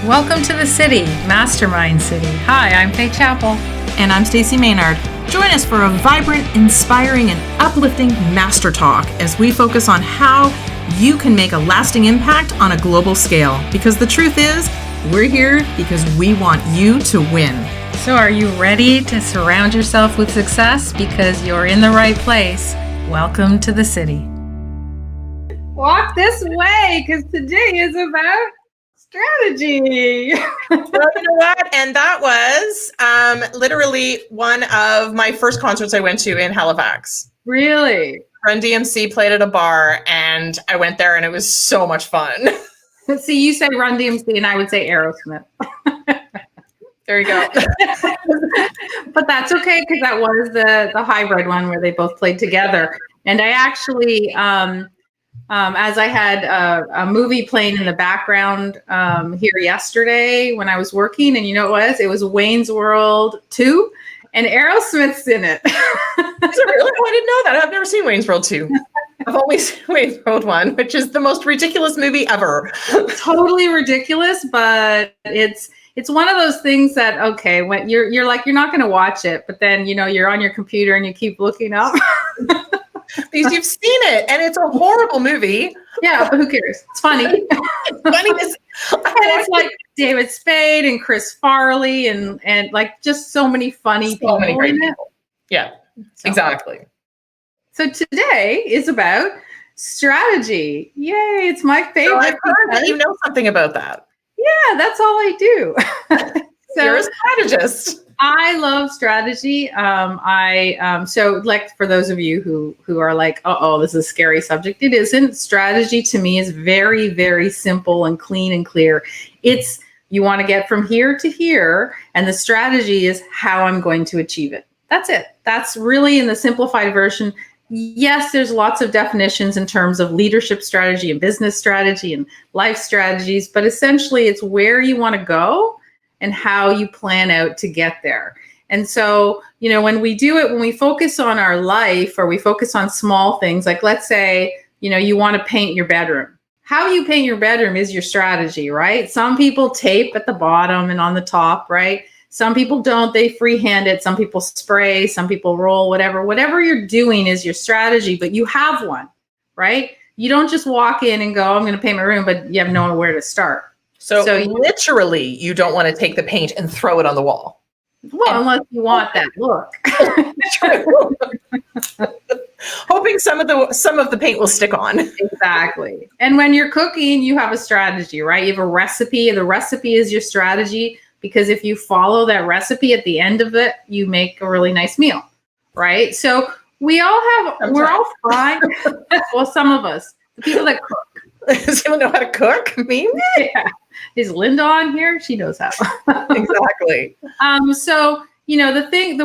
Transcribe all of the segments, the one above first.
Welcome to the city, Mastermind City. Hi, I'm Faye Chappell. And I'm Stacey Maynard. Join us for a vibrant, inspiring, and uplifting master talk as we focus on how you can make a lasting impact on a global scale. Because the truth is, we're here because we want you to win. So are you ready to surround yourself with success? Because you're in the right place. Welcome to the city. Walk this way, because today is about strategy. Well, you know what? And that was literally one of my first concerts I went to in Halifax. Really? Run DMC played at a bar, and I went there, and it was so much fun. See, you say Run DMC, and I would say Aerosmith. There you go. But that's okay, because that was the hybrid one where they both played together. And I actually, as I had a movie playing in the background here yesterday when I was working, and you know what it was Wayne's World 2, and Aerosmith's in it. Is it really? Oh, I didn't know that. I've never seen Wayne's World 2. I've only seen Wayne's World 1, which is the most ridiculous movie ever. Totally ridiculous, but it's one of those things that, okay, when you're like, you're not going to watch it, but then, you know, you're on your computer and you keep looking up. Because you've seen it, and it's a horrible movie. Yeah, but who cares? It's funny. It's it's like David Spade and Chris Farley and like just so many funny people many great in it. people. Yeah, exactly. So today is about strategy. Yay, it's my favorite. So I've heard that you know something about that. Yeah, that's all I do. So you're a strategist. I love strategy. So like for those of you who are like, this is a scary subject. It isn't. Strategy to me is very, very simple and clean and clear. It's you want to get from here to here, and the strategy is how I'm going to achieve it. That's it. That's really in the simplified version. Yes, there's lots of definitions in terms of leadership strategy and business strategy and life strategies, but essentially it's where you want to go and how you plan out to get there. And so, you know, when we do it, when we focus on our life or we focus on small things, like let's say, you know, you want to paint your bedroom. How you paint your bedroom is your strategy, right? Some people tape at the bottom and on the top, right? Some people don't, they freehand it. Some people spray, some people roll, whatever you're doing is your strategy, but you have one, right? You don't just walk in and go, I'm going to paint my room, but you have nowhere where to start. So literally you don't want to take the paint and throw it on the wall. Well, unless you want that look. Hoping some of the paint will stick on. Exactly. And when you're cooking, you have a strategy, right? You have a recipe. The recipe is your strategy. Because if you follow that recipe at the end of it, you make a really nice meal, right? So we're all fine. Well, some of us, the people that cook. Does anyone know how to cook? Me? Yeah. Is Linda on here? She knows how. Exactly. So, you know,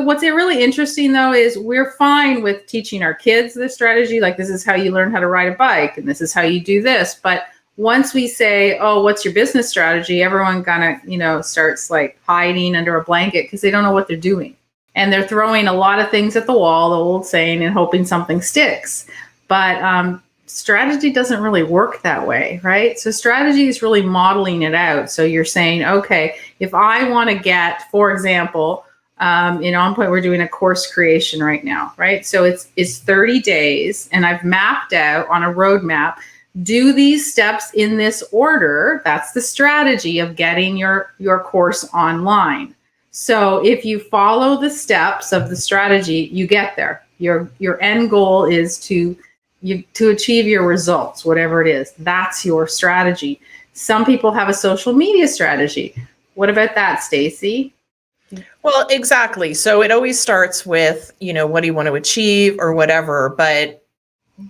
what's really interesting though, is we're fine with teaching our kids this strategy. Like this is how you learn how to ride a bike and this is how you do this. But once we say, what's your business strategy? Everyone kind of, you know, starts like hiding under a blanket because they don't know what they're doing. And they're throwing a lot of things at the wall, the old saying, and hoping something sticks. But strategy doesn't really work that way, right? So strategy is really modeling it out. So you're saying, okay, if I want to get, for example, on point, we're doing a course creation right now, right? So it's 30 days and I've mapped out on a roadmap, do these steps in this order. That's the strategy of getting your course online. So if you follow the steps of the strategy, you get there. Your end goal is to achieve your results, whatever it is. That's your strategy. Some people have a social media strategy. What about that, Stacey? Well, exactly. So it always starts with, you know, what do you want to achieve or whatever, but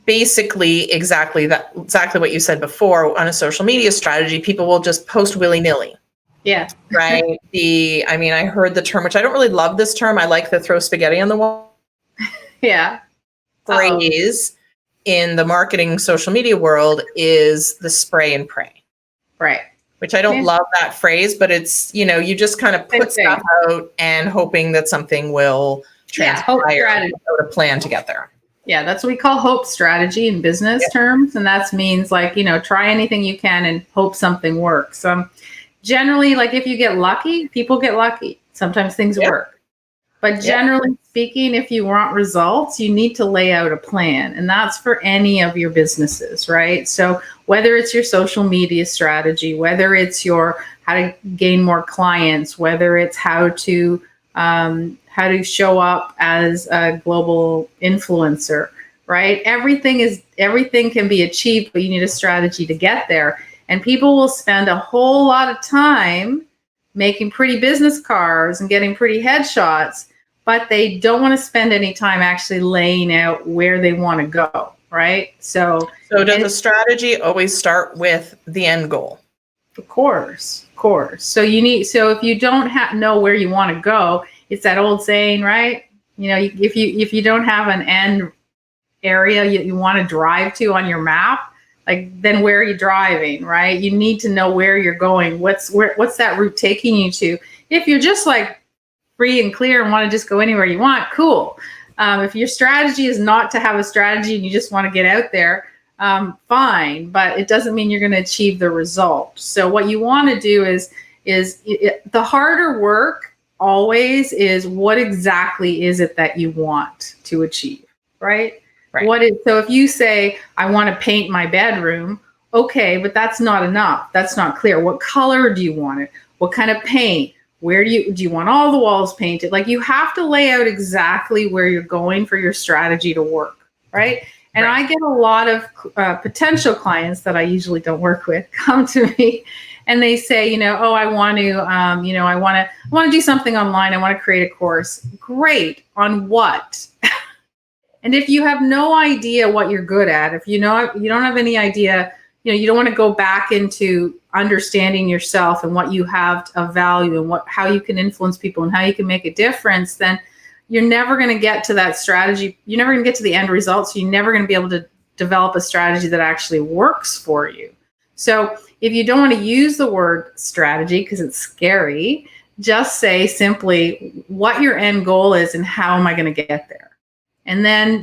basically exactly what you said before. On a social media strategy, people will just post willy-nilly. Yeah. Right. I heard the term, which I don't really love this term. I like the throw spaghetti on the wall. Yeah. Phrase in the marketing social media world is the spray and pray. Right. Which I don't love that phrase, but it's, you know, you just kind of put stuff out and hoping that something will transpire a plan to get there. Yeah, that's what we call hope strategy in business terms. And that means like, you know, try anything you can and hope something works. generally, like if you get lucky, people get lucky. Sometimes things work. But generally speaking, if you want results, you need to lay out a plan. And that's for any of your businesses, right? So whether it's your social media strategy, whether it's your how to gain more clients, whether it's how to show up as a global influencer, right? Everything can be achieved, but you need a strategy to get there. And people will spend a whole lot of time making pretty business cards and getting pretty headshots, but they don't want to spend any time actually laying out where they want to go, right? So does a strategy always start with the end goal? Of course. So if you don't know where you want to go, it's that old saying, right? You know, if you don't have an end area you want to drive to on your map, like, then where are you driving, right? You need to know where you're going. What's that route taking you to? If you're just like free and clear and want to just go anywhere you want, cool. If your strategy is not to have a strategy and you just want to get out there, fine, but it doesn't mean you're going to achieve the result. So what you want to do is the harder work always is what exactly is it that you want to achieve, right? So if you say, I want to paint my bedroom, okay, but that's not enough. That's not clear. What color do you want it? What kind of paint? Where do you want all the walls painted? Like, you have to lay out exactly where you're going for your strategy to work, right? And I get a lot of potential clients that I usually don't work with come to me, and they say, I want to do something online. I want to create a course. Great. On what? And if you have no idea what you're good at, if you don't have any idea, you don't want to go back into understanding yourself and what you have of value and how you can influence people and how you can make a difference, then you're never going to get to that strategy. You're never going to get to the end result. So you're never going to be able to develop a strategy that actually works for you. So if you don't want to use the word strategy because it's scary, just say simply what your end goal is and how am I going to get there? And then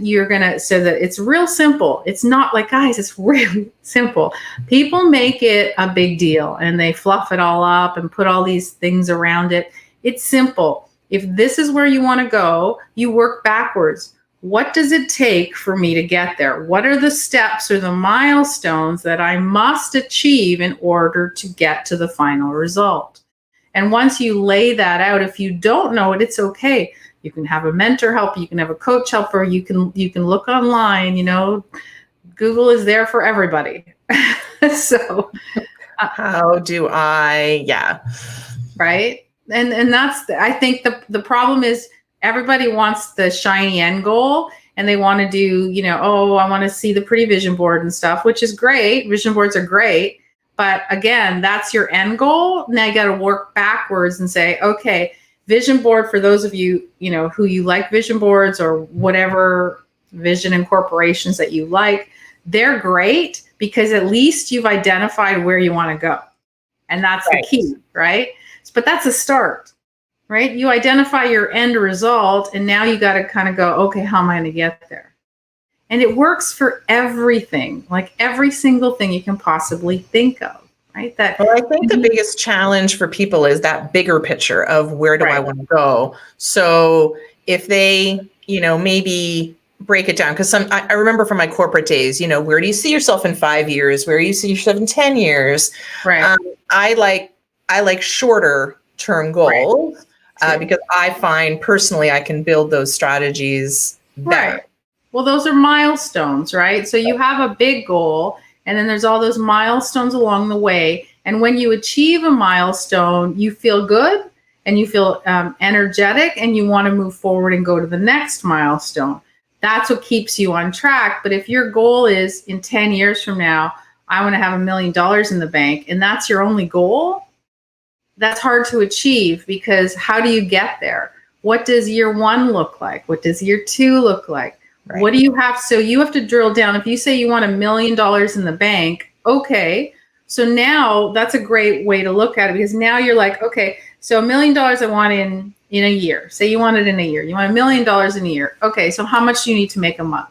so that it's real simple. It's not like, guys, it's really simple. People make it a big deal and they fluff it all up and put all these things around it. It's simple. If this is where you want to go, you work backwards. What does it take for me to get there? What are the steps or the milestones that I must achieve in order to get to the final result? And once you lay that out, if you don't know it, it's okay. You can have a mentor help. You can have a coach helper. You can look online. Google is there for everybody. So, how do I? Yeah, right. And that's I think the problem is everybody wants the shiny end goal, and they want to do I want to see the pretty vision board and stuff, which is great. Vision boards are great, but again, that's your end goal. Now you got to work backwards and say, okay. Vision board, for those of you, who you like vision boards or whatever vision and corporations that you like, they're great because at least you've identified where you want to go. And that's the key, right? But that's a start, right? You identify your end result and now you got to kind of go, okay, how am I going to get there? And it works for everything, like every single thing you can possibly think of. Right. I think the biggest challenge for people is that bigger picture of where do I want to go? So if they, maybe break it down, because I remember from my corporate days, where do you see yourself in 5 years? Where do you see yourself in 10 years? Right. I like shorter term goals because I find personally I can build those strategies better. Right. Well, those are milestones, right? So you have a big goal. And then there's all those milestones along the way. And when you achieve a milestone, you feel good and you feel energetic and you want to move forward and go to the next milestone. That's what keeps you on track. But if your goal is in 10 years from now, I want to have $1 million in the bank, and that's your only goal, that's hard to achieve because how do you get there? What does year 1 look like? What does year 2 look like? Right. What do you have? So you have to drill down. If you say you want $1 million in the bank, okay. So now that's a great way to look at it because now you're like, okay, so $1 million I want in a year. Say you want it in a year. You want $1 million in a year. Okay, so how much do you need to make a month?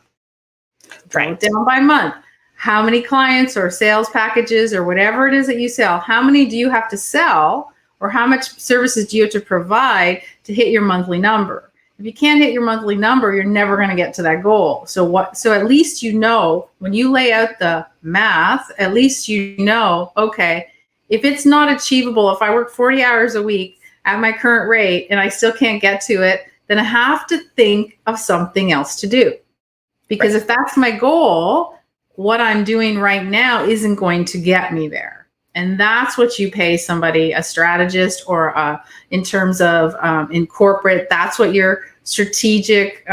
Drill it down by month. how many clients or sales packages or whatever it is that you sell, how many do you have to sell, or how much services do you have to provide to hit your monthly number? If you can't hit your monthly number, you're never going to get to that goal. So at least you know, when you lay out the math, at least you know, okay, if it's not achievable, if I work 40 hours a week at my current rate and I still can't get to it, then I have to think of something else to do. Because if that's my goal, what I'm doing right now isn't going to get me there. And that's what you pay somebody, a strategist, or in terms of in corporate, that's what your strategic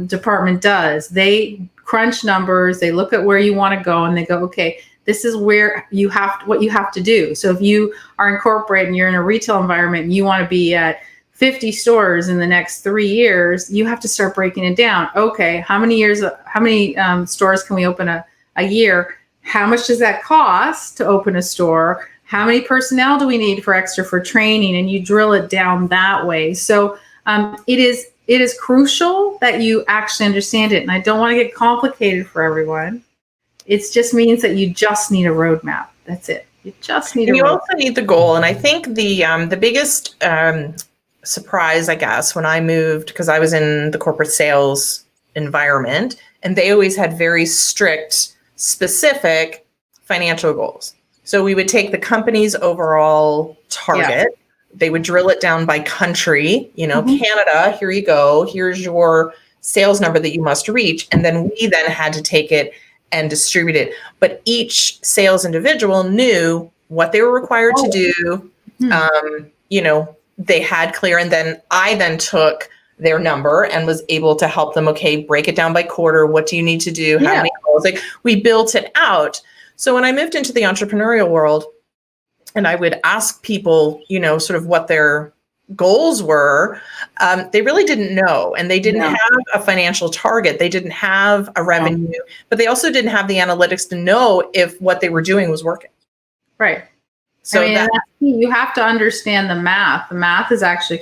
department does. They crunch numbers, they look at where you want to go, and they go, okay, this is where what you have to do. So if you are in corporate and you're in a retail environment and you want to be at 50 stores in the next 3 years, you have to start breaking it down. Okay, how many stores can we open a year? How much does that cost to open a store? How many personnel do we need for training? And you drill it down that way. So it is crucial that you actually understand it. And I don't want to get complicated for everyone. It just means that you just need a roadmap. That's it. You just need. You also need the goal. And I think the biggest surprise, I guess, when I moved, because I was in the corporate sales environment, and they always had very strict, specific financial goals. So we would take the company's overall target. Yeah. They would drill it down by country, Canada, here you go. Here's your sales number that you must reach. And then we then had to take it and distribute it. But each sales individual knew what they were required to do. They had clear. And then I then took their number and was able to help them, okay, break it down by quarter. What do you need to do? How many calls? Like, we built it out. So when I moved into the entrepreneurial world, and I would ask people, sort of what their goals were, they really didn't know. And they didn't have a financial target. They didn't have a revenue, but they also didn't have the analytics to know if what they were doing was working. Right. So you have to understand the math. The math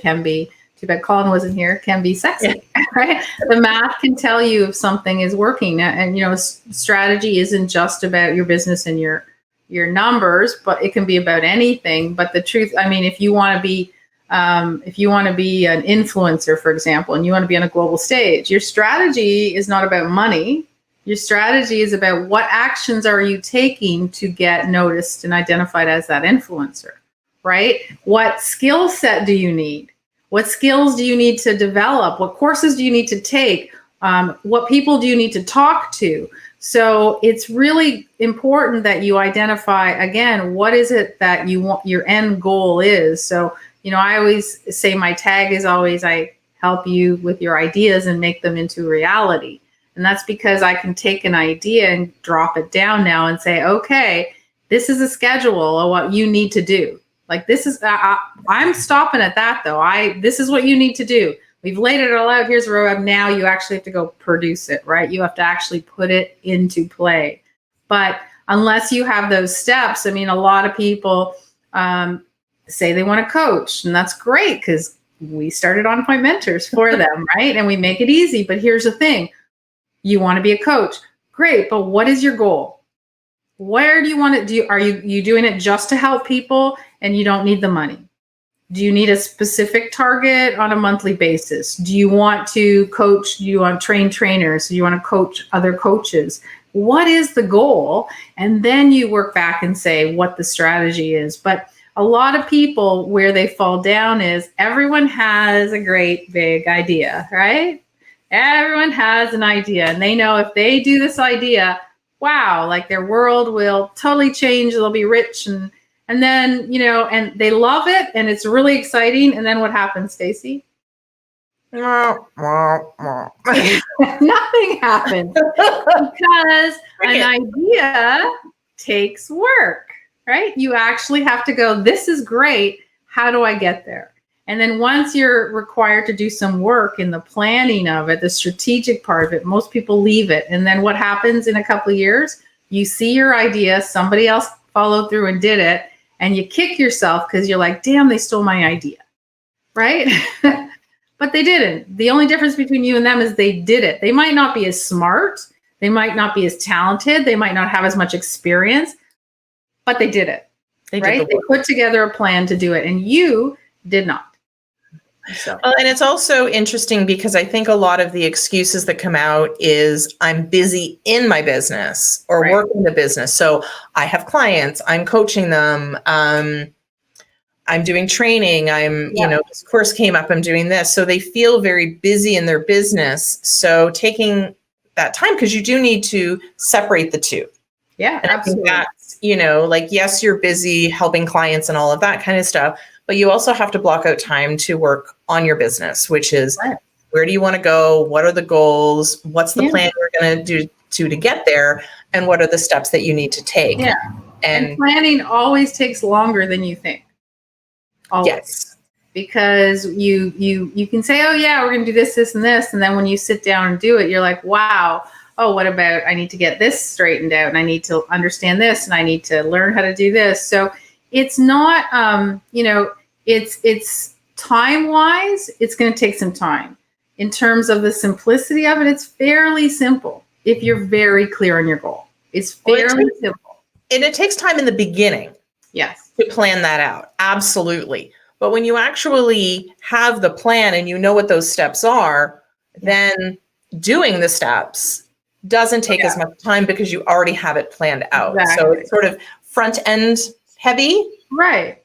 can be, too bad Colin wasn't here, can be sexy, right? The math can tell you if something is working. And, strategy isn't just about your business and your numbers, but it can be about anything. But the truth, if you want to be an influencer, for example, and you want to be on a global stage, your strategy is not about money. Your strategy is about what actions are you taking to get noticed and identified as that influencer, right? What skill set do you need? What skills do you need to develop? What courses do you need to take? What people do you need to talk to? So it's really important that you identify, again, what is it that you want, your end goal is. So, I always say my tag is always, I help you with your ideas and make them into reality. And that's because I can take an idea and drop it down now and say, okay, this is a schedule of what you need to do. Like, this is, I'm stopping at that though. This is what you need to do. We've laid it all out. Here's a roadmap. Now you actually have to go produce it, right? You have to actually put it into play. But unless you have those steps, a lot of people say they want to coach, and that's great because we started On Point Mentors for them, right? And we make it easy. But here's the thing. You want to be a coach. Great. But what is your goal? Where do you want to do? Are you doing it just to help people and you don't need the money? Do you need a specific target on a monthly basis? Do you want to coach? Do you want to train trainers? Do you want to coach other coaches? What is the goal? And then you work back and say what the strategy is. But a lot of people, where they fall down is everyone has a great big idea, right? Everyone has an idea, and they know if they do this idea, wow, like their world will totally change. They'll be rich, and then, and they love it, and it's really exciting. And then what happens, Stacey? Nothing happens because an idea takes work, right? You actually have to go, this is great. How do I get there? And then once you're required to do some work in the planning of it, the strategic part of it, most people leave it. And then what happens in a couple of years? You see your idea, somebody else followed through and did it, and you kick yourself because you're like, damn, they stole my idea, right? But they didn't. The only difference between you and them is they did it. They might not be as smart. They might not be as talented. They might not have as much experience, but they did it. Right? They put together a plan to do it, and you did not. So. And it's also interesting because I think a lot of the excuses that come out is I'm busy in my business or working the business. So I have clients, I'm coaching them, I'm doing training, this course came up, I'm doing this. So they feel very busy in their business. So taking that time, because you do need to separate the two. Yeah, and absolutely. I think that's, yes, you're busy helping clients and all of that kind of stuff, but you also have to block out time to work on your business, which is where do you want to go? What are the goals? What's the plan you're going to do to get there? And what are the steps that you need to take? Yeah. And planning always takes longer than you think. Always. Yes. Because you can say, oh yeah, we're going to do this, this, and this. And then when you sit down and do it, you're like, wow, oh, what about, I need to get this straightened out and I need to understand this and I need to learn how to do this. So it's not, it's time-wise, it's going to take some time. In terms of the simplicity of it, it's fairly simple if you're very clear on your goal. It's fairly simple. And it takes time in the beginning. Yes. To plan that out. Absolutely. But when you actually have the plan and you know what those steps are, then doing the steps doesn't take as much time because you already have it planned out. Exactly. So it's sort of front end heavy. Right.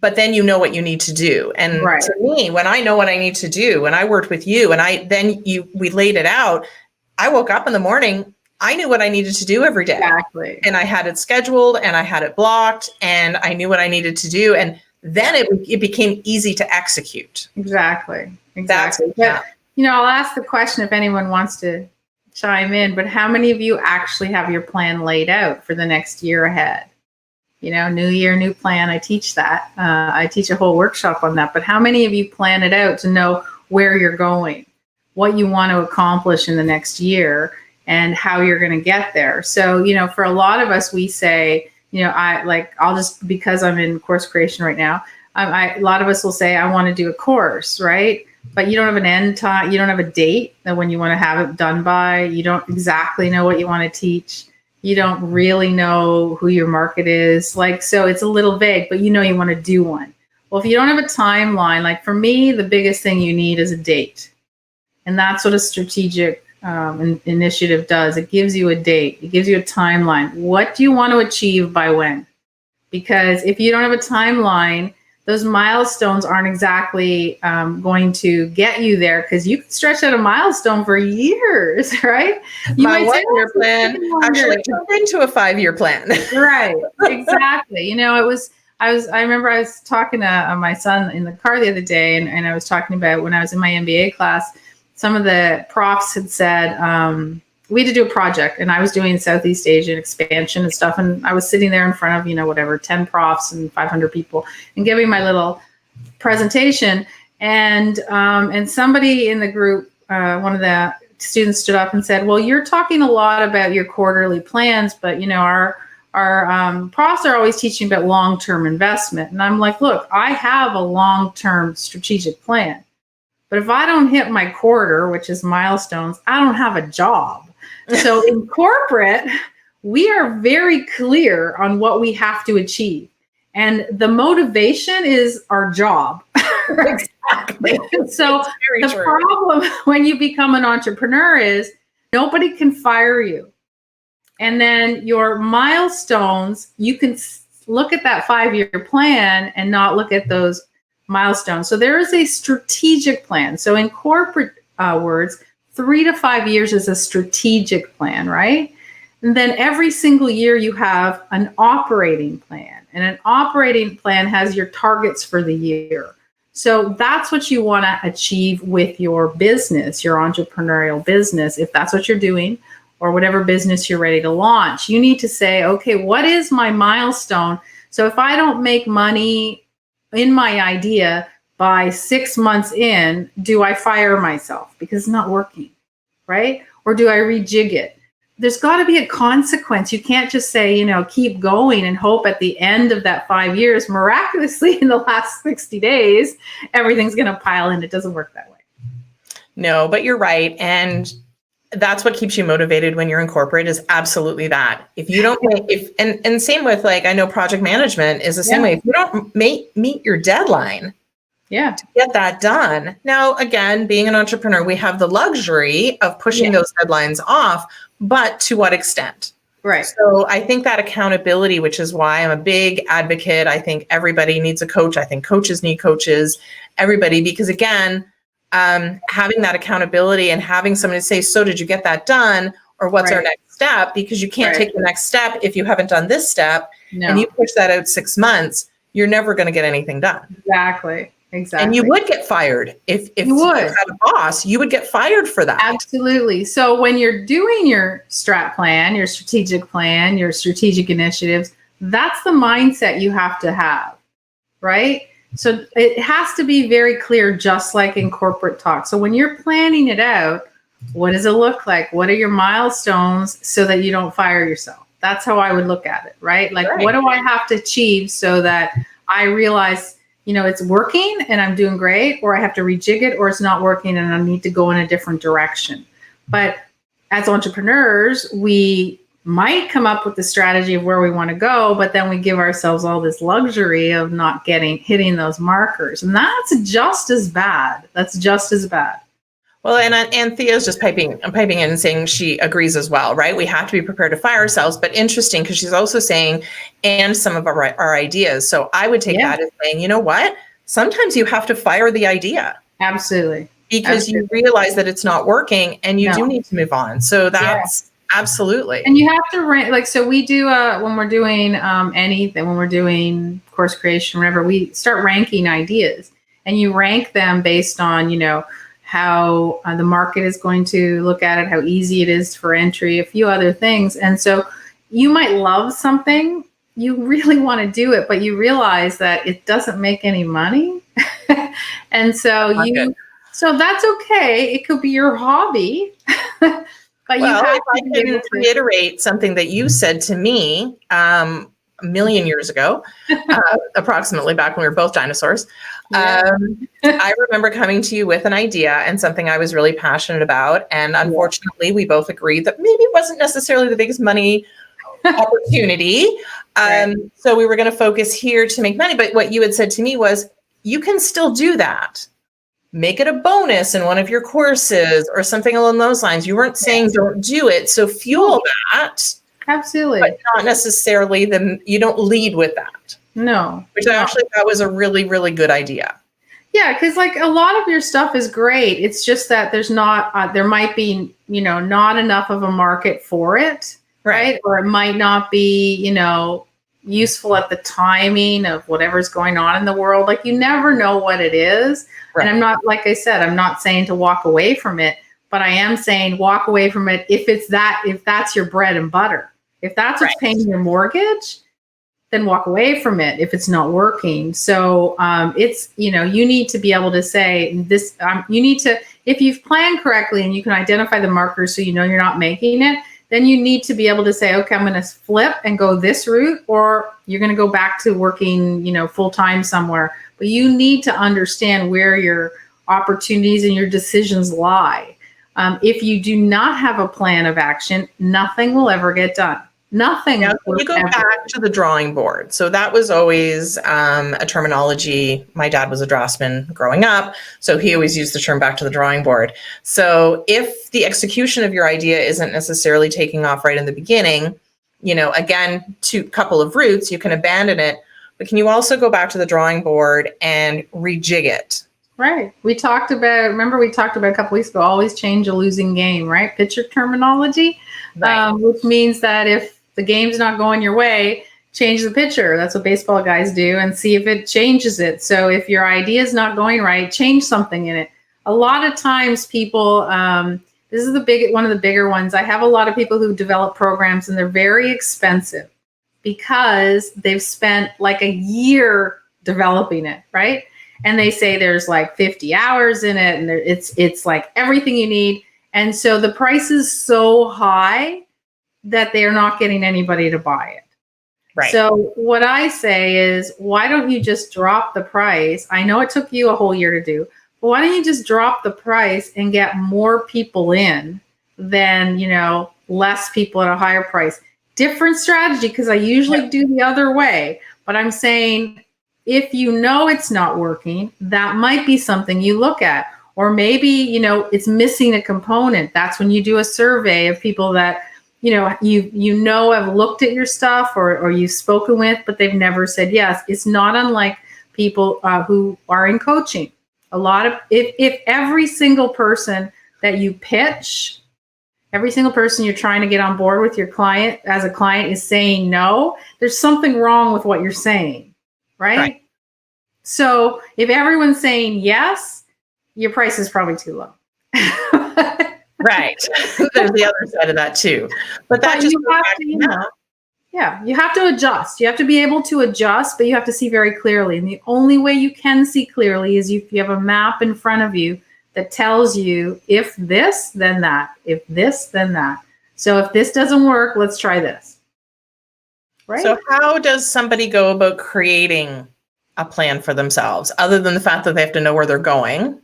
But then you know what you need to do. And to me, when I know what I need to do, when I worked with you and we laid it out, I woke up in the morning, I knew what I needed to do every day. Exactly. And I had it scheduled and I had it blocked and I knew what I needed to do. And then it became easy to execute. Exactly. But, I'll ask the question if anyone wants to chime in, but how many of you actually have your plan laid out for the next year ahead? New year, new plan. I teach that. I teach a whole workshop on that. But how many of you plan it out to know where you're going, what you want to accomplish in the next year, and how you're going to get there? So, for a lot of us, we say, I'll just, because I'm in course creation right now, a lot of us will say, I want to do a course, right? But you don't have an end time. You don't have a date that when you want to have it done by. You don't exactly know what you want to teach. You don't really know who your market is. So it's a little vague, but you want to do one. Well, if you don't have a timeline, like for me, the biggest thing you need is a date. And that's what a strategic initiative does. It gives you a date. It gives you a timeline. What do you want to achieve by when? Because if you don't have a timeline, those milestones aren't exactly going to get you there, because you can stretch out a milestone for years, right? You might say your plan actually turned into a 5-year plan. Right, exactly. I remember I was talking to my son in the car the other day, and I was talking about when I was in my MBA class, some of the profs had said, we had to do a project, and I was doing Southeast Asian expansion and stuff. And I was sitting there in front of, 10 profs and 500 people and giving my little presentation. And somebody in the group, one of the students stood up and said, well, you're talking a lot about your quarterly plans, but our profs are always teaching about long-term investment. And I'm like, look, I have a long-term strategic plan, but if I don't hit my quarter, which is milestones, I don't have a job. So in corporate, we are very clear on what we have to achieve. And the motivation is our job. Exactly. So the problem when you become an entrepreneur is nobody can fire you. And then your milestones, you can look at that 5-year plan and not look at those milestones. So there is a strategic plan. So in corporate words, 3 to 5 years is a strategic plan, right? And then every single year you have an operating plan, and an operating plan has your targets for the year. So that's what you want to achieve with your business, your entrepreneurial business. If that's what you're doing, or whatever business you're ready to launch, you need to say, okay, what is my milestone? So if I don't make money in my idea by 6 months in, do I fire myself because it's not working, right? Or do I rejig it? There's got to be a consequence. You can't just say, keep going and hope at the end of that 5 years, miraculously in the last 60 days, everything's going to pile in. It doesn't work that way. No, but you're right. And that's what keeps you motivated when you're in corporate is absolutely that. If you don't and same with like, I know project management is the same way. If you don't meet your deadline, to get that done. Now, again, being an entrepreneur, we have the luxury of pushing those deadlines off, but to what extent? Right. So I think that accountability, which is why I'm a big advocate. I think everybody needs a coach. I think coaches need coaches, everybody, because again, having that accountability and having somebody say, so did you get that done? Or what's our next step? Because you can't take the next step if you haven't done this step and you push that out 6 months, you're never going to get anything done. Exactly. And you would get fired. If you had a boss, you would get fired for that. Absolutely. So when you're doing your strat plan, your strategic initiatives, that's the mindset you have to have, right? So it has to be very clear, just like in corporate talk. So when you're planning it out, what does it look like? What are your milestones so that you don't fire yourself? That's how I would look at it, right? Like, what do I have to achieve so that I realize, it's working and I'm doing great, or I have to rejig it, or it's not working and I need to go in a different direction. But as entrepreneurs, we might come up with the strategy of where we want to go, but then we give ourselves all this luxury of not hitting those markers. And that's just as bad. Well, and Thea's just piping in and saying she agrees as well, right? We have to be prepared to fire ourselves, but interesting because she's also saying, and some of our ideas. So I would take that as saying, you know what? Sometimes you have to fire the idea. Absolutely. Because you realize that it's not working and you do need to move on. So that's absolutely. And you have to rank, so we do, when we're doing anything, when we're doing course creation, whatever, we start ranking ideas and you rank them based on, how the market is going to look at it, how easy it is for entry, a few other things. And so you might love something, you really want to do it, but you realize that it doesn't make any money. And so so that's okay. It could be your hobby. But if I can reiterate something that you said to me a million years ago, approximately back when we were both dinosaurs. I remember coming to you with an idea and something I was really passionate about. And unfortunately, we both agreed that maybe it wasn't necessarily the biggest money opportunity. So we were going to focus here to make money. But what you had said to me was, you can still do that. Make it a bonus in one of your courses or something along those lines. You weren't saying don't do it. So fuel that. Absolutely. But not necessarily you don't lead with that. No. Which I actually thought was a really, really good idea. Yeah, because like a lot of your stuff is great. It's just that there's not, there might be, not enough of a market for it, right? Or it might not be, useful at the timing of whatever's going on in the world. Like you never know what it is. Right. And I'm not, like I said, I'm not saying to walk away from it, but I am saying walk away from it if that's your bread and butter. If that's what's paying your mortgage, then walk away from it if it's not working. So it's, you need to be able to say this, you need to, if you've planned correctly and you can identify the markers so you're not making it, then you need to be able to say, okay, I'm going to flip and go this route, or you're going to go back to working, full time somewhere. But you need to understand where your opportunities and your decisions lie. If you do not have a plan of action, nothing will ever get done. Nothing. Yeah, you go back to the drawing board. So that was always a terminology. My dad was a draftsman growing up, so he always used the term back to the drawing board. So if the execution of your idea isn't necessarily taking off right in the beginning, again, to couple of routes, you can abandon it, but can you also go back to the drawing board and rejig it? Right. We talked about a couple weeks ago, always change a losing game, right? Pitcher terminology, which means that if the game's not going your way, change the pitcher. That's what baseball guys do, and see if it changes it. So if your idea is not going right, change something in it. A lot of times people, this is one of the bigger ones. I have a lot of people who develop programs and they're very expensive because they've spent like a year developing it, right? And they say there's like 50 hours in it and it's like everything you need. And so the price is so high that they're not getting anybody to buy it. Right. So what I say is, why don't you just drop the price? I know it took you a whole year to do, but why don't you just drop the price and get more people in than, less people at a higher price. Different strategy, because I usually do the other way. But I'm saying, if it's not working, that might be something you look at. Or maybe, it's missing a component. That's when you do a survey of people that, have looked at your stuff or you've spoken with, but they've never said yes. It's not unlike people who are in coaching. If every single person that you pitch, every single person you're trying to get on board with your client as a client is saying no, there's something wrong with what you're saying, right? So if everyone's saying yes, your price is probably too low. Right. There's the other side of that too. But that just you have to adjust. You have to be able to adjust, but you have to see very clearly. And the only way you can see clearly is if you have a map in front of you that tells you, if this, then that. If this, then that. So if this doesn't work, let's try this. Right? So how does somebody go about creating a plan for themselves, other than the fact that they have to know where they're going?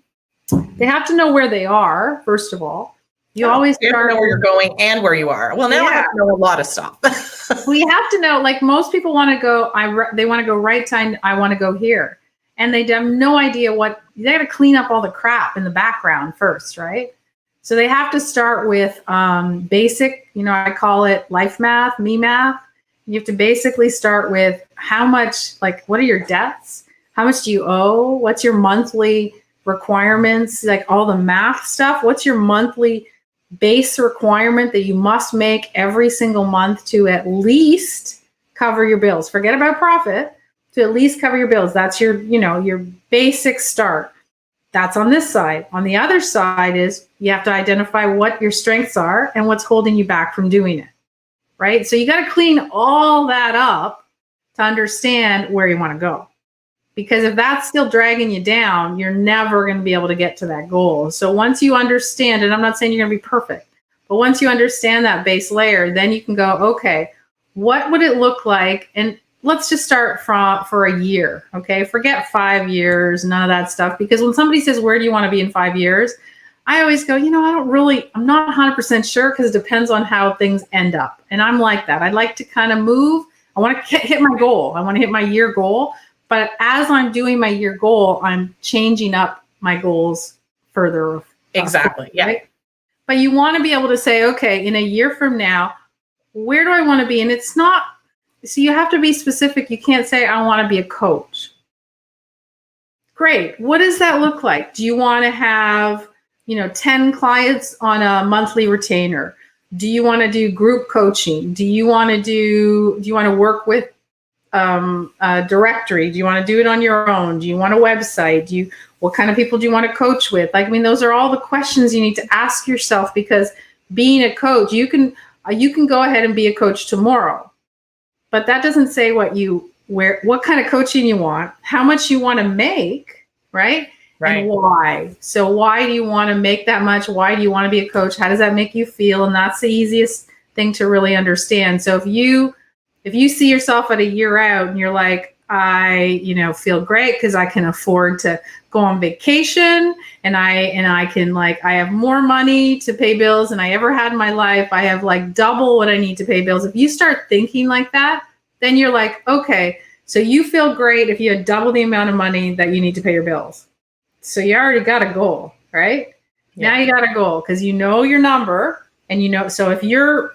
They have to know where they are, first of all. You always have to know where you're going and where you are. Well, now I have to know a lot of stuff. We have to know, like most people want to go, they want to go right time, I want to go here. And they have no idea they got to clean up all the crap in the background first, right? So they have to start with basic, I call it life math, me math. You have to basically start with how much, what are your debts? How much do you owe? What's your monthly requirements? Like all the math stuff. What's your monthly base requirement that you must make every single month to at least cover your bills? Forget about profit. To at least cover your bills. That's your, your basic start. That's on this side. On the other side is you have to identify what your strengths are and what's holding you back from doing it. Right? So you got to clean all that up to understand where you want to go. Because if that's still dragging you down, you're never going to be able to get to that goal. So once you understand, and I'm not saying you're going to be perfect, but once you understand that base layer, then you can go, okay, what would it look like? And let's just start for a year, okay? Forget 5 years, none of that stuff. Because when somebody says, where do you want to be in 5 years? I always go, I'm not 100% sure, because it depends on how things end up. And I'm like that. I'd like to kind of move. I want to hit my goal. I want to hit my year goal. But as I'm doing my year goal, I'm changing up my goals further. Exactly. Yeah. Right? But you want to be able to say, okay, in a year from now, where do I want to be? And it's not, so you have to be specific. You can't say, I want to be a coach. Great. What does that look like? Do you want to have, 10 clients on a monthly retainer? Do you want to do group coaching? Do you want to work with a directory? Do you want to do it on your own? Do you want a website? What kind of people do you want to coach with? Those are all the questions you need to ask yourself, because being a coach, you can go ahead and be a coach tomorrow, but that doesn't say what kind of coaching you want, how much you want to make, right? And why. So why do you want to make that much? Why do you want to be a coach? How does that make you feel? And that's the easiest thing to really understand. So if you see yourself at a year out and you're like, I feel great because I can afford to go on vacation, and I can I have more money to pay bills than I ever had in my life. I have double what I need to pay bills. If you start thinking like that, then you're like, okay, so you feel great if you had double the amount of money that you need to pay your bills. So you already got a goal, right? Yeah. Now you got a goal because you know your number, and so if your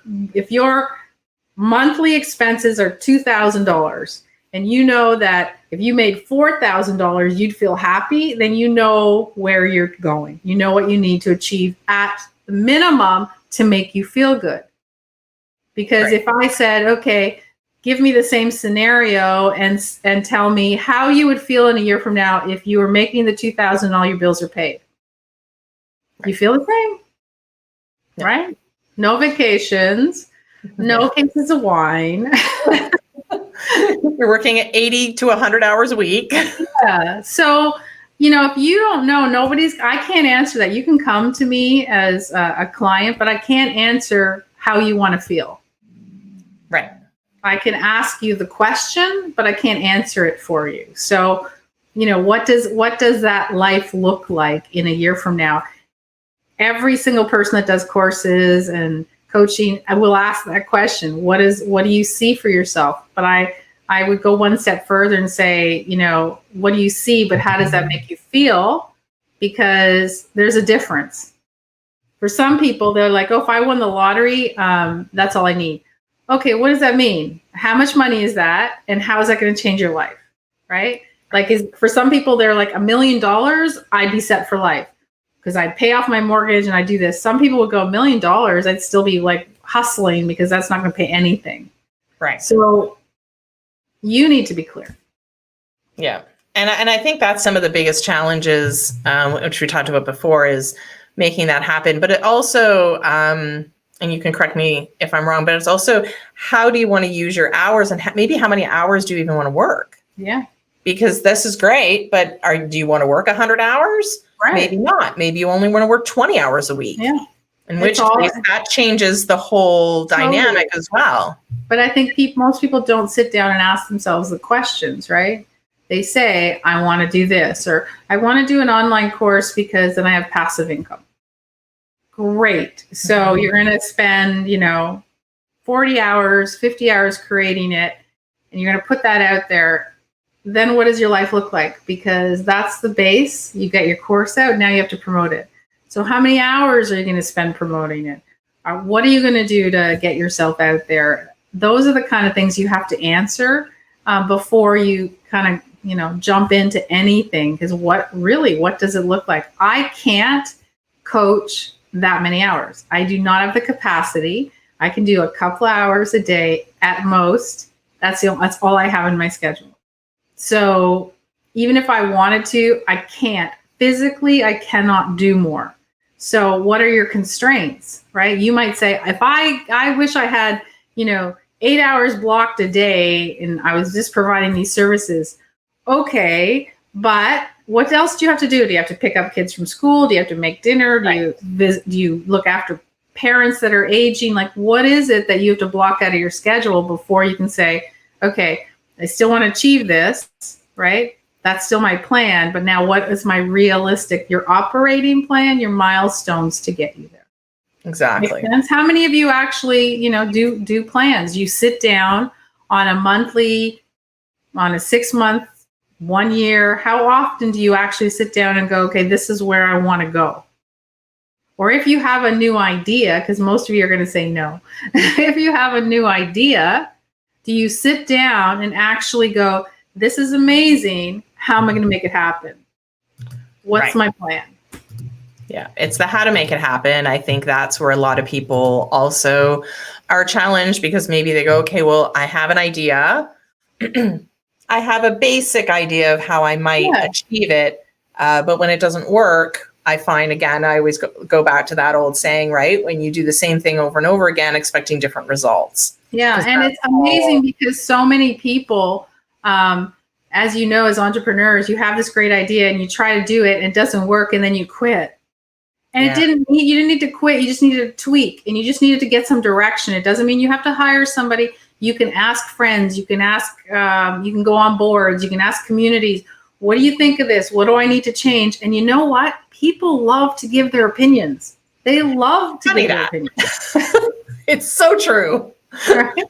monthly expenses are $2,000, and you know that if you made $4,000, you'd feel happy, then you know where you're going. You know what you need to achieve at the minimum to make you feel good. Because if I said, okay, give me the same scenario and tell me how you would feel in a year from now if you were making the $2,000 and all your bills are paid. You feel the same, right? No vacations, no cases of wine. You're working at 80 to 100 hours a week. Yeah. So, if you don't know, I can't answer that. You can come to me as a client, but I can't answer how you want to feel. Right. I can ask you the question, but I can't answer it for you. So, what does that life look like in a year from now? every single person that does courses and coaching, I will ask that question. What do you see for yourself? But I would go one step further and say, what do you see, but how does that make you feel? Because there's a difference. For some people, they're like, oh, if I won the lottery, that's all I need. Okay, what does that mean? How much money is that? And how is that going to change your life? Right? Like, for some people, they're like $1 million, I'd be set for life because I'd pay off my mortgage and I do this. Some people would go $1 million, I'd still be like hustling because that's not going to pay anything. Right. So you need to be clear. Yeah. And I think that's some of the biggest challenges, which we talked about before, is making that happen. But it also, and you can correct me if I'm wrong, but it's also, how do you want to use your hours, and maybe how many hours do you even want to work? Yeah. Because this is great, but do you want to work 100 hours? Right. Maybe not. Maybe you only want to work 20 hours a week. Yeah. In which case, that changes the whole dynamic as well. But I think most people don't sit down and ask themselves the questions, right? They say, I want to do this, or I want to do an online course because then I have passive income. Great. So you're going to spend, 40 hours, 50 hours creating it, and you're going to put that out there. Then what does your life look like? Because that's the base. You get your course out. Now you have to promote it. So how many hours are you going to spend promoting it? What are you going to do to get yourself out there? Those are the kind of things you have to answer before you kind of, jump into anything. Because what does it look like? I can't coach that many hours. I do not have the capacity. I can do a couple of hours a day at most. That's all I have in my schedule. So even if I wanted to, I can't. Physically, I cannot do more. So what are your constraints, right? You might say, if I wish I had, 8 hours blocked a day and I was just providing these services. Okay, but what else do you have to do? Do you have to pick up kids from school? Do you have to make dinner? Do you look after parents that are aging? Like, what is it that you have to block out of your schedule before you can say, okay, I still want to achieve this, right? That's still my plan. But now what is my realistic, your operating plan, your milestones to get you there? Exactly. Makes sense? How many of you actually, do plans? You sit down on a monthly, on a 6 month, 1 year. How often do you actually sit down and go, okay, this is where I want to go? Or if you have a new idea, because most of you are going to say no. If you have a new idea, do you sit down and actually go, this is amazing. How am I going to make it happen? What's my plan? Yeah, it's the how to make it happen. I think that's where a lot of people also are challenged, because maybe they go, okay, well, I have an idea. I have a basic idea of how I might achieve it. But when it doesn't work, I find, again, I always go back to that old saying, right? When you do the same thing over and over again, expecting different results. Yeah, and it's amazing because so many people, as you know, as entrepreneurs, you have this great idea and you try to do it and it doesn't work and then you quit. And you didn't need to quit. You just needed to tweak and you just needed to get some direction. It doesn't mean you have to hire somebody. You can ask friends. You can ask, you can go on boards. You can ask communities. What do you think of this? What do I need to change? And you know what? People love to give their opinions. They love to give their opinions. It's so true. Right?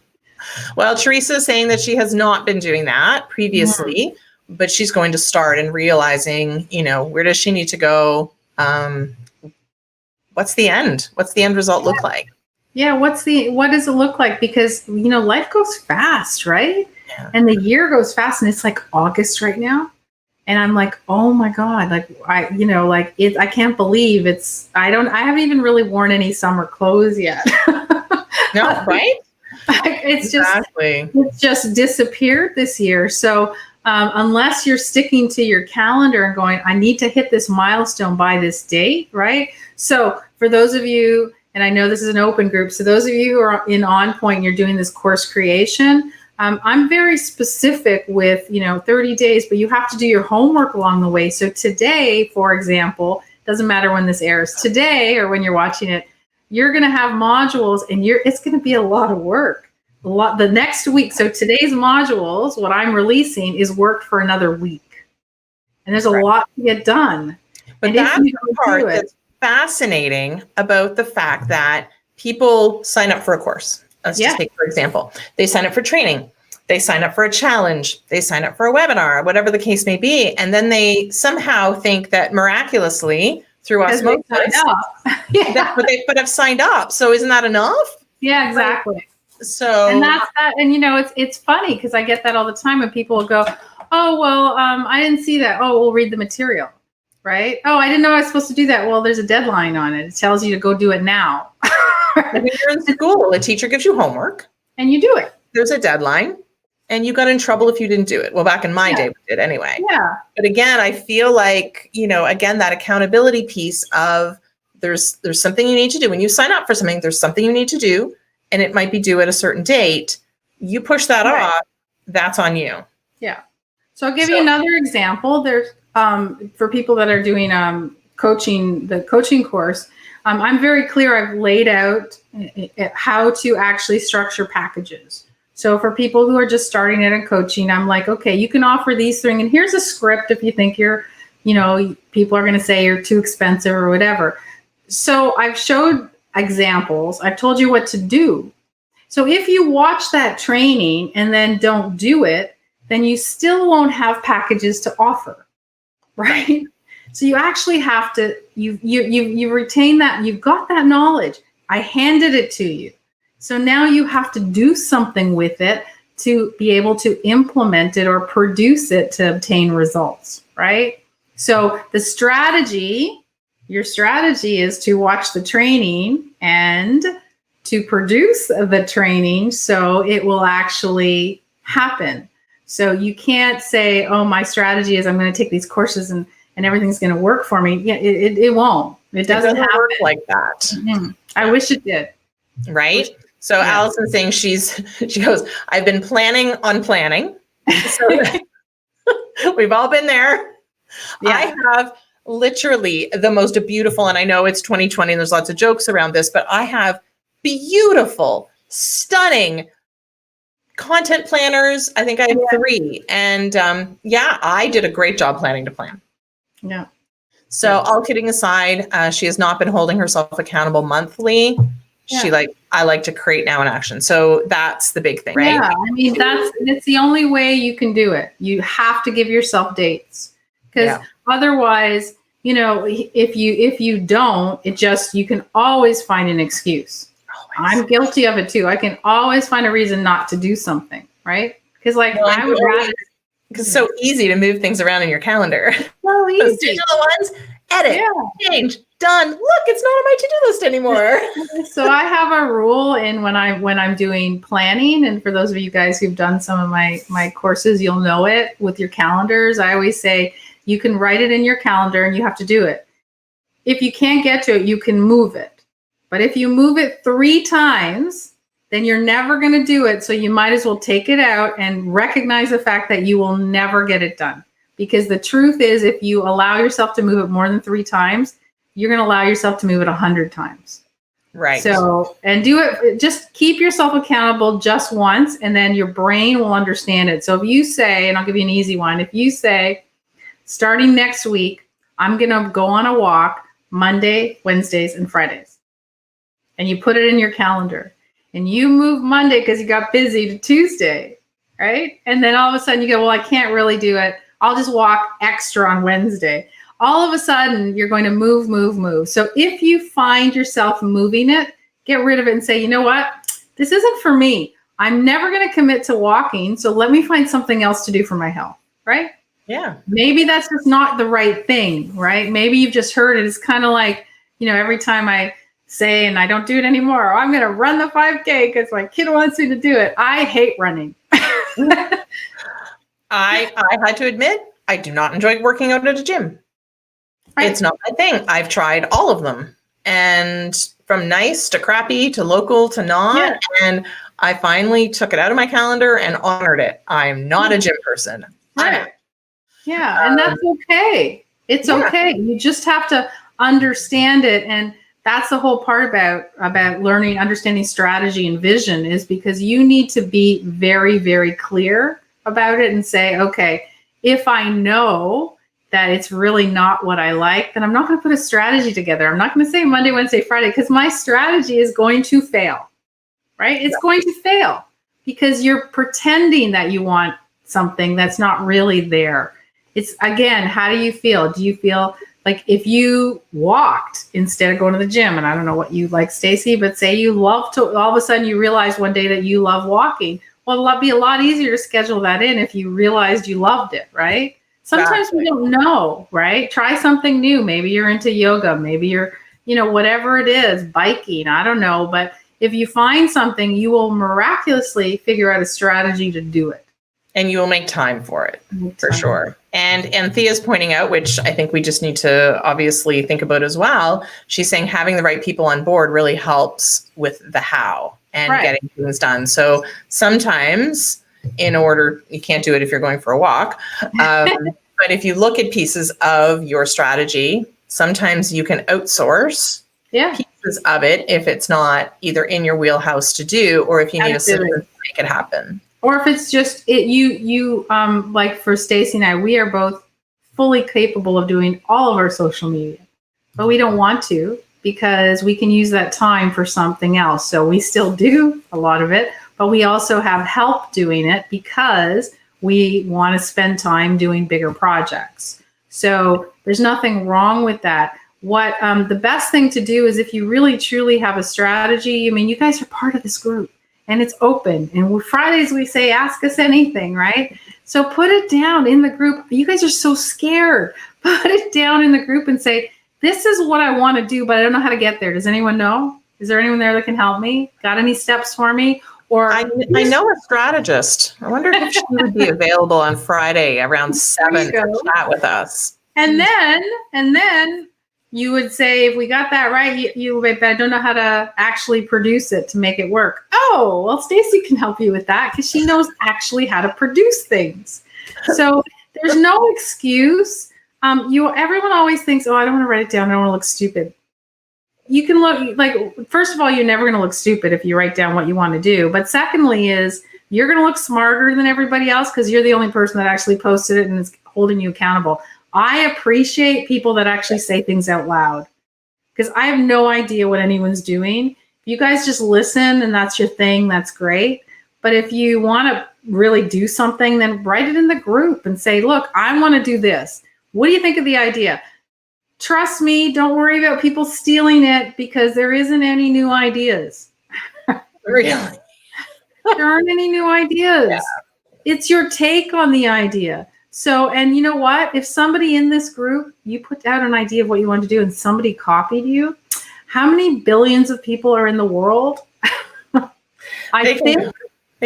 Well, Teresa is saying that she has not been doing that previously, but she's going to start and realizing, where does she need to go? What's the end? What's the end result look like? Yeah. What does it look like? Because, life goes fast, right? Yeah. And the year goes fast, and it's like August right now. And I'm like, oh my God, I can't believe I haven't even really worn any summer clothes yet. No, right? It's just disappeared this year. So unless you're sticking to your calendar and going, I need to hit this milestone by this date, right? So for those of you, and I know this is an open group, so those of you who are in On Point, you're doing this course creation, I'm very specific with, 30 days, but you have to do your homework along the way. So today, for example, doesn't matter when this airs, today or when you're watching it, you're going to have modules and it's going to be a lot of work. The next week. So today's modules, what I'm releasing is work for another week. And there's a lot to get done. But that's the part fascinating about the fact that people sign up for a course. Let's just take, for example, they sign up for training, they sign up for a challenge, they sign up for a webinar, whatever the case may be. And then they somehow think that miraculously through osmosis, but have signed up. So isn't that enough? Yeah, exactly. So, and that's that. And, it's funny because I get that all the time when people will go, oh, well, I didn't see that. Oh, we'll read the material. Right? Oh, I didn't know I was supposed to do that. Well, there's a deadline on it. It tells you to go do it now. When you're in school, a teacher gives you homework. And you do it. There's a deadline. And you got in trouble if you didn't do it. Well, back in my day, we did anyway. Yeah. But again, I feel like, again, that accountability piece of there's something you need to do. When you sign up for something, there's something you need to do. And it might be due at a certain date. You push that off, that's on you. Yeah. So I'll give you another example. There's for people that are doing the coaching course, I'm very clear. I've laid out how to actually structure packages. So for people who are just starting out in coaching, I'm like, okay, you can offer these things, and here's a script if you think people are going to say you're too expensive or whatever. So I've showed examples. I've told you what to do. So if you watch that training and then don't do it, then you still won't have packages to offer. Right. So you actually have to, you retain that, you've got that knowledge. I handed it to you. So now you have to do something with it to be able to implement it or produce it to obtain results. Right. So your strategy is to watch the training and to produce the training so it will actually happen. So you can't say, oh, my strategy is I'm going to take these courses and everything's going to work for me. Yeah, it won't. It doesn't work like that. Mm-hmm. I wish it did. Right? So Allison's saying she goes, I've been planning on planning. So we've all been there. Yeah. I have literally the most beautiful, and I know it's 2020 and there's lots of jokes around this, but I have beautiful, stunning content planners. I think I have 3. And I did a great job planning to plan. Yeah. So all kidding aside, she has not been holding herself accountable monthly. Yeah. I like to create now in action. So that's the big thing, right? Yeah. I mean, it's the only way you can do it. You have to give yourself dates because otherwise, if you don't, you can always find an excuse. I'm guilty of it too. I can always find a reason not to do something, right? Because I would rather. Because it's so easy to move things around in your calendar. So easy. Those digital ones, edit, change, done. Look, it's not on my to-do list anymore. So I have a rule when I'm doing planning, and for those of you guys who've done some of my courses, you'll know it with your calendars. I always say you can write it in your calendar and you have to do it. If you can't get to it, you can move it. But if you move it 3 times, then you're never going to do it. So you might as well take it out and recognize the fact that you will never get it done. Because the truth is, if you allow yourself to move it more than 3 times, you're going to allow yourself to move it 100 times. Right. So, and do it, just keep yourself accountable just once, and then your brain will understand it. So if you say, and I'll give you an easy one, if you say, starting next week, I'm going to go on a walk Monday, Wednesdays, and Fridays. And you put it in your calendar. And you move Monday because you got busy to Tuesday, right? And then all of a sudden you go, well, I can't really do it. I'll just walk extra on Wednesday. All of a sudden you're going to move. So if you find yourself moving it, get rid of it and say, you know what? This isn't for me. I'm never going to commit to walking. So let me find something else to do for my health, right? Yeah. Maybe that's just not the right thing, right? Maybe you've just heard it. It's kind of like, every time I say, and I don't do it anymore, I'm going to run the 5K because my kid wants me to do it. I hate running. I had to admit, I do not enjoy working out at a gym. Right. It's not my thing. I've tried all of them, and from nice to crappy to local to not. And I finally took it out of my calendar and honored it. I'm not a gym person. Right. Yeah. And that's okay. It's okay. You just have to understand it. And that's the whole part about learning, understanding strategy and vision, is because you need to be very, very clear about it and say, okay, if I know that it's really not what I like, then I'm not going to put a strategy together. I'm not going to say Monday, Wednesday, Friday, because my strategy is going to fail, right? It's going to fail because you're pretending that you want something that's not really there. It's, again, how do you feel? Do you feel like if you walked instead of going to the gym, and I don't know what you like, Stacey, but say you love to, all of a sudden you realize one day that you love walking. Well, it'll be a lot easier to schedule that in if you realized you loved it, right? Sometimes we don't know, right? Try something new. Maybe you're into yoga. Maybe you're, whatever it is, biking. I don't know. But if you find something, you will miraculously figure out a strategy to do it. And you will make time for it, for sure. And Thea's pointing out, which I think we just need to obviously think about as well. She's saying having the right people on board really helps with the how and getting things done. So sometimes you can't do it if you're going for a walk. But if you look at pieces of your strategy, sometimes you can outsource pieces of it if it's not either in your wheelhouse to do, or if you need a system to make it happen. Or if it's just you like for Stacey and I, we are both fully capable of doing all of our social media, but we don't want to because we can use that time for something else. So we still do a lot of it, but we also have help doing it because we want to spend time doing bigger projects. So there's nothing wrong with that. What the best thing to do is if you really truly have a strategy, you guys are part of this group. And it's open. And Fridays we say, ask us anything, right? So put it down in the group. You guys are so scared. Put it down in the group and say, this is what I want to do, but I don't know how to get there. Does anyone know? Is there anyone there that can help me? Got any steps for me? Or I know a strategist. I wonder if she would be available on Friday around 7 to chat with us. And then you would say, if we got that right, but I don't know how to actually produce it to make it work. Oh, well, Stacey can help you with that because she knows actually how to produce things. So there's no excuse. Everyone always thinks, oh, I don't want to write it down. I don't want to look stupid. You can look like, first of all, you're never going to look stupid if you write down what you want to do. But secondly is you're going to look smarter than everybody else because you're the only person that actually posted it and is holding you accountable. I appreciate people that actually say things out loud because I have no idea what anyone's doing. If you guys just listen and that's your thing, that's great. But if you want to really do something, then write it in the group and say, look, I want to do this. What do you think of the idea? Trust me, don't worry about people stealing it because there isn't any new ideas. Really? There aren't any new ideas. Yeah. It's your take on the idea. So, and you know what? If somebody in this group, you put out an idea of what you want to do and somebody copied you, how many billions of people are in the world? They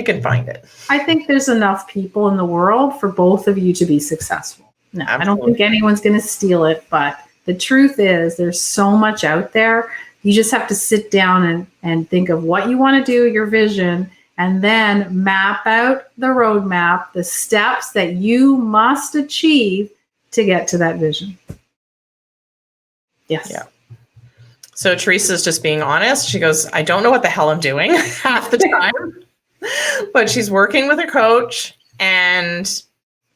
can find it. I think there's enough people in the world for both of you to be successful. No, absolutely. I don't think anyone's going to steal it, but the truth is there's so much out there. You just have to sit down and think of what you want to do, your vision, and then map out the roadmap, the steps that you must achieve to get to that vision. Yes. Yeah. So Teresa's just being honest. She goes, I don't know what the hell I'm doing half the time, but she's working with a coach and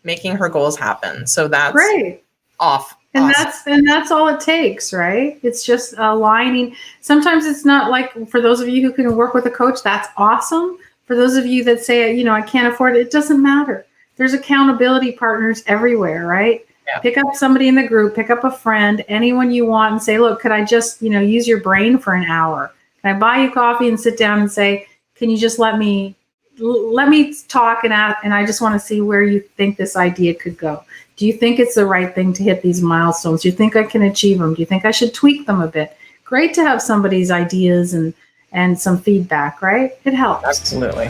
making her goals happen. So that's great. Awesome. And that's all it takes, right? It's just aligning. Sometimes it's not like, for those of you who can work with a coach, that's awesome. For those of you that say, I can't afford it, it doesn't matter. There's accountability partners everywhere, right? Yeah. Pick up somebody in the group, pick up a friend, anyone you want and say, look, could I just, use your brain for an hour? Can I buy you coffee and sit down and say, can you just let me talk and I just want to see where you think this idea could go. Do you think it's the right thing to hit these milestones? Do you think I can achieve them? Do you think I should tweak them a bit? Great to have somebody's ideas and some feedback, right? It helps. Absolutely.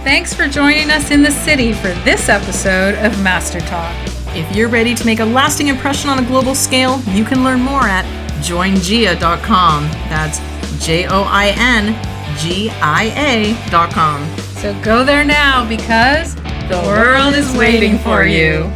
Thanks for joining us in the city for this episode of Master Talk. If you're ready to make a lasting impression on a global scale, you can learn more at joingia.com. That's JOINGIA.com. So go there now because the world is waiting for you.